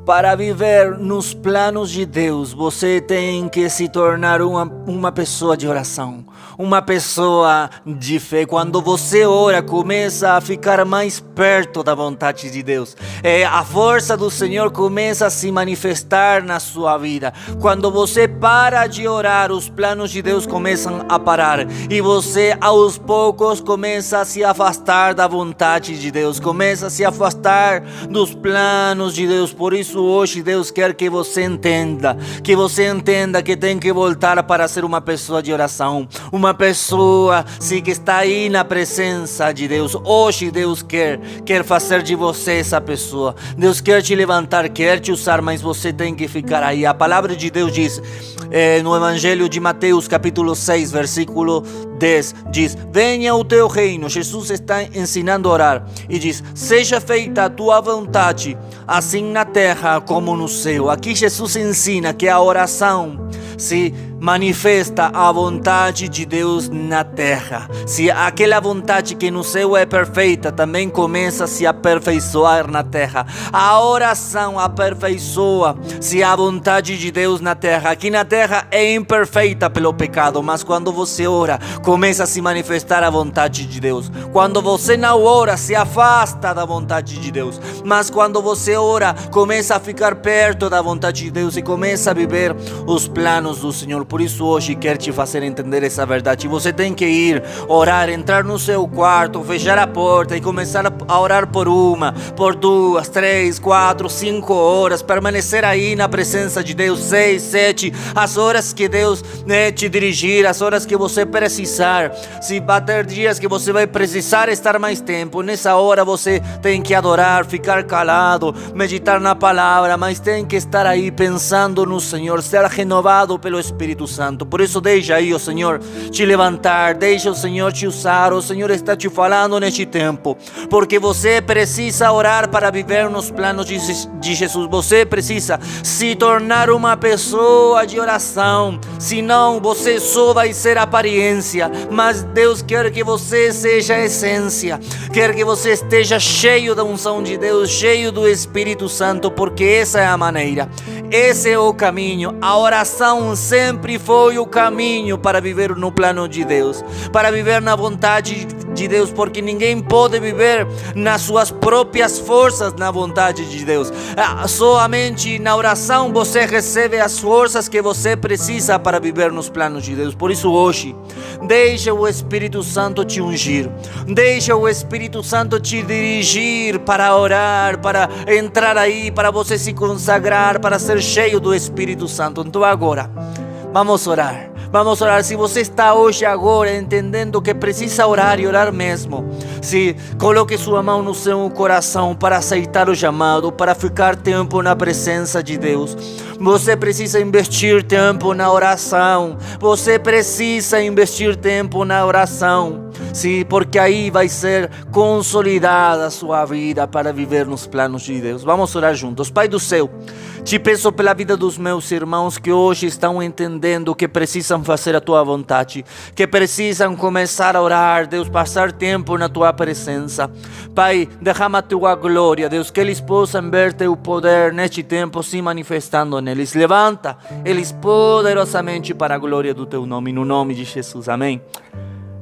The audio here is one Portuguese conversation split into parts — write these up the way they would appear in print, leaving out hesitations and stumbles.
Para viver nos planos de Deus, você tem que se tornar uma pessoa de oração, uma pessoa de fé. Quando você ora, começa a ficar mais perto da vontade de Deus. A força do Senhor começa a se manifestar na sua vida. Quando você para de orar, os planos de Deus começam a parar. E você, aos poucos, começa a se afastar da vontade de Deus. Começa a se afastar dos planos de Deus. Por isso, hoje Deus quer que você entenda que tem que voltar para ser uma pessoa de oração, uma pessoa sim, que está aí na presença de Deus. Hoje Deus quer fazer de você essa pessoa. Deus quer te levantar, quer te usar, mas você tem que ficar aí. A palavra de Deus diz no Evangelho de Mateus capítulo 6 versículo 10, diz: venha o teu reino. Jesus está ensinando a orar e diz: seja feita a tua vontade, assim na terra como no céu. Aqui Jesus ensina que a oração se manifesta a vontade de Deus na terra. Se aquela vontade que no céu é perfeita, também começa a se aperfeiçoar na terra. A oração aperfeiçoa-se a vontade de Deus na terra. Aqui na terra é imperfeita pelo pecado, mas quando você ora, começa a se manifestar a vontade de Deus. Quando você não ora, se afasta da vontade de Deus. Mas quando você ora, começa a ficar perto da vontade de Deus e começa a viver os planos do Senhor. Por isso hoje quero te fazer entender essa verdade. Você tem que ir orar, entrar no seu quarto, fechar a porta e começar a orar por 1, por 2, 3, 4, 5 horas, permanecer aí na presença de Deus, 6, 7, as horas que Deus te dirigir, as horas que você precisar. Se bater dias que você vai precisar estar mais tempo, nessa hora você tem que adorar, ficar calado, meditar na palavra, mas tem que estar aí pensando no Senhor, ser renovado pelo Espírito Santo. Por isso deixa aí o Senhor te levantar, deixa o Senhor te usar. O Senhor está te falando neste tempo, porque você precisa orar para viver nos planos de Jesus. Você precisa se tornar uma pessoa de oração, senão você só vai ser aparência. Mas Deus quer que você seja a essência, quer que você esteja cheio da unção de Deus, cheio do Espírito Santo, porque essa é a maneira, esse é o caminho. A oração sempre foi o caminho para viver no plano de Deus, para viver na vontade de Deus, porque ninguém pode viver nas suas próprias forças na vontade de Deus. Somente na oração você recebe as forças que você precisa para viver nos planos de Deus. Por isso hoje, deixa o Espírito Santo te ungir, deixa o Espírito Santo te dirigir para orar, para entrar aí, para você se consagrar, para ser cheio do Espírito Santo. Então agora, vamos orar. Vamos orar. Se você está hoje agora entendendo que precisa orar e orar mesmo, se coloque sua mão no seu coração para aceitar o chamado, para ficar tempo na presença de Deus. Você precisa investir tempo na oração. Você precisa investir tempo na oração. Sim, porque aí vai ser consolidada a sua vida para viver nos planos de Deus. Vamos orar juntos. Pai do céu, te peço pela vida dos meus irmãos que hoje estão entendendo que precisam fazer a tua vontade, que precisam começar a orar, Deus, passar tempo na tua presença. Pai, derrama a tua glória, Deus, que eles possam ver teu poder neste tempo se manifestando neles. Levanta eles poderosamente para a glória do teu nome, no nome de Jesus. Amém.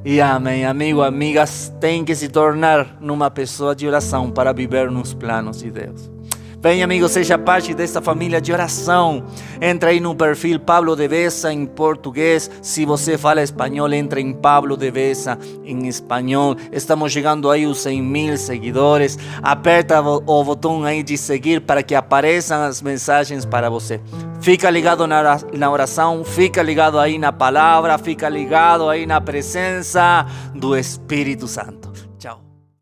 E amém. Amigo, amigas, tem que se tornar numa pessoa de oração para viver nos planos de Deus. Vem, amigo, seja parte dessa família de oração. Entra aí no perfil Pablo Devesa em português. Se você fala espanhol, entra em Pablo Devesa em espanhol. Estamos chegando aí aos 100.000 seguidores. Aperta o botão aí de seguir para que apareçam as mensagens para você. Fica ligado na oração, fica ligado aí na palavra, fica ligado aí na presença do Espírito Santo.